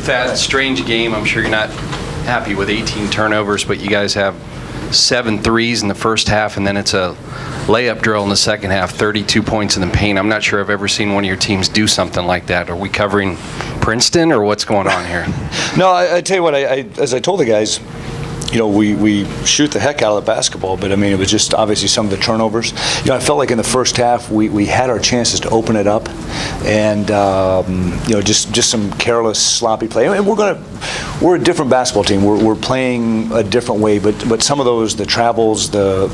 That strange game. I'm sure you're not happy with 18 turnovers, but you guys have 7 threes in the first half, and then it's a layup drill in the second half, 32 points in the paint. I'm not sure I've ever seen one of your teams do something like that. Are we covering Princeton, or what's going on here? No, I tell you what, as I told the guys, we shoot the heck out of the basketball, but I mean, it was just obviously some of the turnovers. I felt like in the first half we had our chances to open it up, and just some careless, sloppy play. I mean, we're a different basketball team. We're playing a different way, but some of those, the travels, the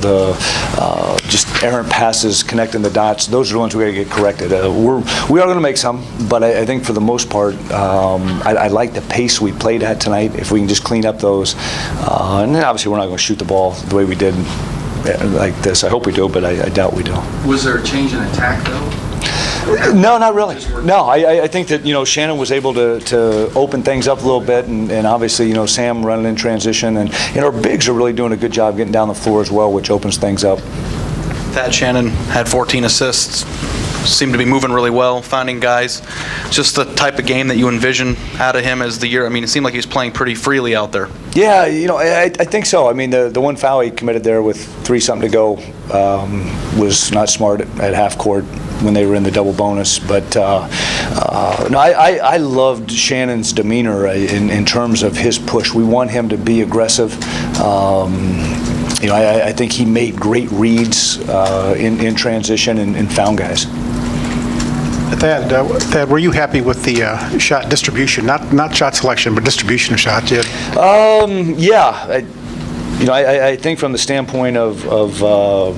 just errant passes, connecting the dots, those are the ones we got to get corrected. We are going to make some, but I think for the most part, I like the pace we played at tonight. If we can just clean up those. And then obviously we're not going to shoot the ball the way we did like this. I hope we do, but I doubt we do. Was there a change in attack, though? No, not really. No, I think that Shannon was able to open things up a little bit, and obviously Sam running in transition, and our bigs are really doing a good job getting down the floor as well, which opens things up. Thad Shannon had 14 assists. Seemed to be moving really well, finding guys. Just the type of game that you envision out of him as the year. I mean, it seemed like he was playing pretty freely out there. Yeah, I think so. I mean, the one foul he committed there with 3-something to go was not smart at half court when they were in the double bonus. But no, I loved Shannon's demeanor in terms of his push. We want him to be aggressive. I think he made great reads in transition and found guys. Thad, were you happy with the shot distribution? Not shot selection, but distribution of shots. Yeah. I think from the standpoint of I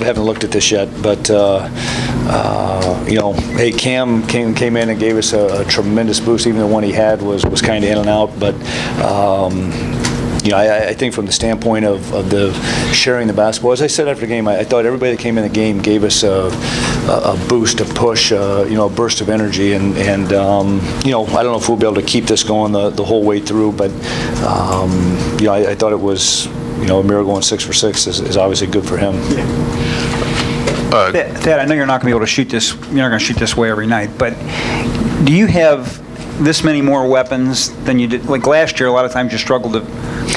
haven't looked at this yet, but hey, Cam came in and gave us a tremendous boost. Even the one he had was kind of in and out, but. I think from the standpoint of the sharing the basketball, as I said after the game, I thought everybody that came in the game gave us a boost, a push, a burst of energy, and I don't know if we'll be able to keep this going the whole way through, but I thought it was a miracle going 6 for 6 is obviously good for him. Thad, I know you're not going to be able to shoot this. You're not going to shoot this way every night, but do you have this many more weapons than you did? Like last year, a lot of times you struggled to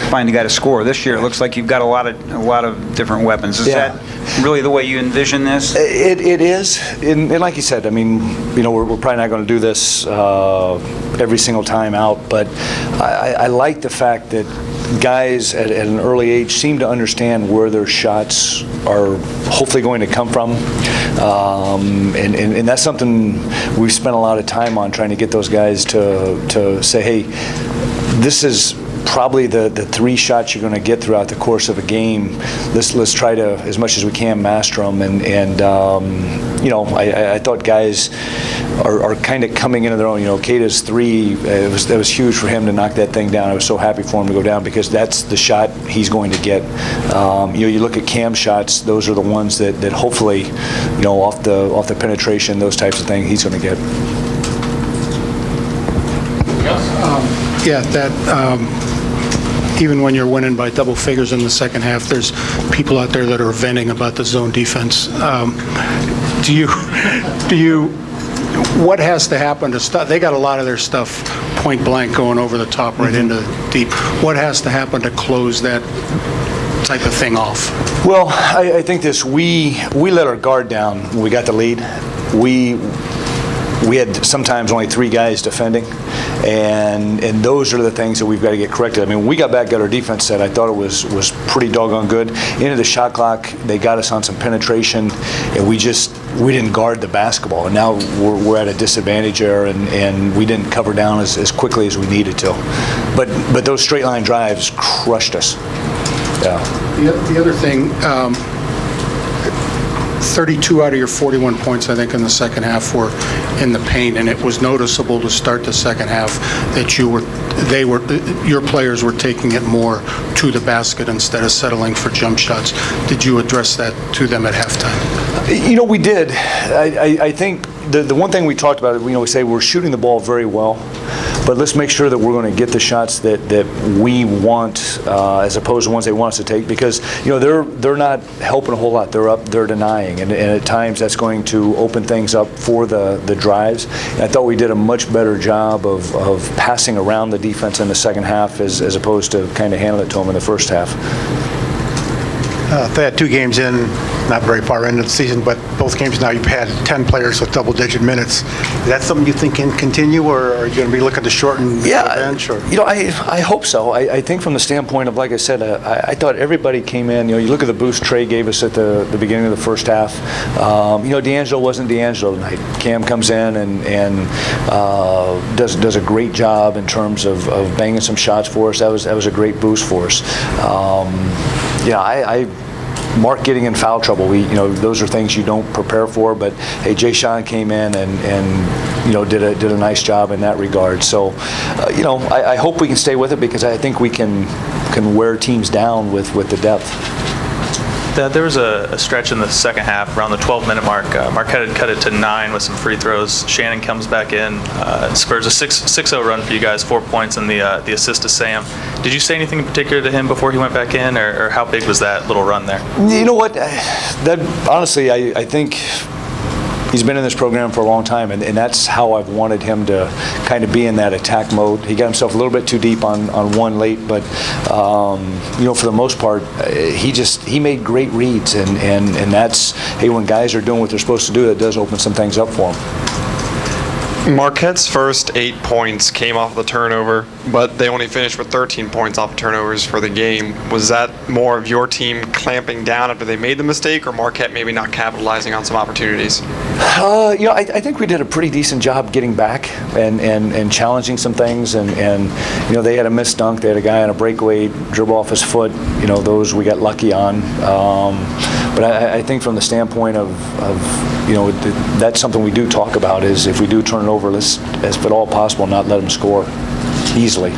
find a guy to score. This year, it looks like you've got a lot of different weapons. Is that really the way you envision this? It is, and like you said, I mean, we're probably not going to do this every single time out, but I like the fact that guys at an early age seem to understand where their shots are hopefully going to come from, and that's something we've spent a lot of time on, trying to get those guys to say, hey, this is probably the 3 shots you're going to get throughout the course of a game. Let's try to, as much as we can, master them. And I thought guys are kind of coming into their own. Keita's 3, that was huge for him to knock that thing down. I was so happy for him to go down, because that's the shot he's going to get. You look at Cam's shots; those are the ones that hopefully, off the penetration, those types of things, he's going to get. Even when you're winning by double figures in the second half, there's people out there that are venting about the zone defense. What has to happen to stop? They got a lot of their stuff point blank going over the top right into deep. What has to happen to close that type of thing off? Well, I think this, we let our guard down when we got the lead. We had sometimes only 3 guys defending, and those are the things that we've got to get corrected. I mean, when we got back, got our defense set, I thought it was pretty doggone good. Into the shot clock, they got us on some penetration, and we didn't guard the basketball, and now we're at a disadvantage there, and we didn't cover down as quickly as we needed to. But those straight line drives crushed us. Yeah. The other thing, 32 out of your 41 points, I think, in the second half were in the paint, and it was noticeable to start the second half that your players were taking it more to the basket instead of settling for jump shots. Did you address that to them at halftime? We did. I think the one thing we talked about, we say we're shooting the ball very well, but let's make sure that we're going to get the shots that we want as opposed to ones they want us to take, because they're not helping a whole lot. They're denying, and at times that's going to open things up for the drives. And I thought we did a much better job of passing around the defense in the second half as opposed to kind of handling it to them in the first half. They had 2 games in, not very far into the season, but both games now you've had 10 players with double-digit minutes. Is that something you think can continue, or are you going to be looking to shorten the bench? Or? I hope so. I think from the standpoint of, like I said, I thought everybody came in. You look at the boost Trey gave us at the beginning of the first half. D'Angelo wasn't D'Angelo tonight. Cam comes in and does a great job in terms of banging some shots for us. That was a great boost for us. Mark getting in foul trouble, those are things you don't prepare for, but hey, Jay Sean came in and did a nice job in that regard. So, I hope we can stay with it, because I think we can wear teams down with the depth. There was a stretch in the second half around the 12-minute mark. Marquette had cut it to 9 with some free throws. Shannon comes back in, spurs a 6-0 run for you guys, 4 points, and the assist to Sam. Did you say anything in particular to him before he went back in, or how big was that little run there? You know what? Honestly, I think he's been in this program for a long time, and that's how I've wanted him to kind of be in that attack mode. He got himself a little bit too deep on one late, but for the most part, he made great reads, and that's, hey, when guys are doing what they're supposed to do, that does open some things up for them. Marquette's first 8 points came off the turnover, but they only finished with 13 points off turnovers for the game. Was that more of your team clamping down after they made the mistake, or Marquette maybe not capitalizing on some opportunities? I think we did a pretty decent job getting back and challenging some things, and they had a missed dunk. They had a guy on a breakaway dribble off his foot. Those we got lucky on. But I think from the standpoint of that's something we do talk about, is if we do turn it over, let's, as if at all possible, not let them score easily.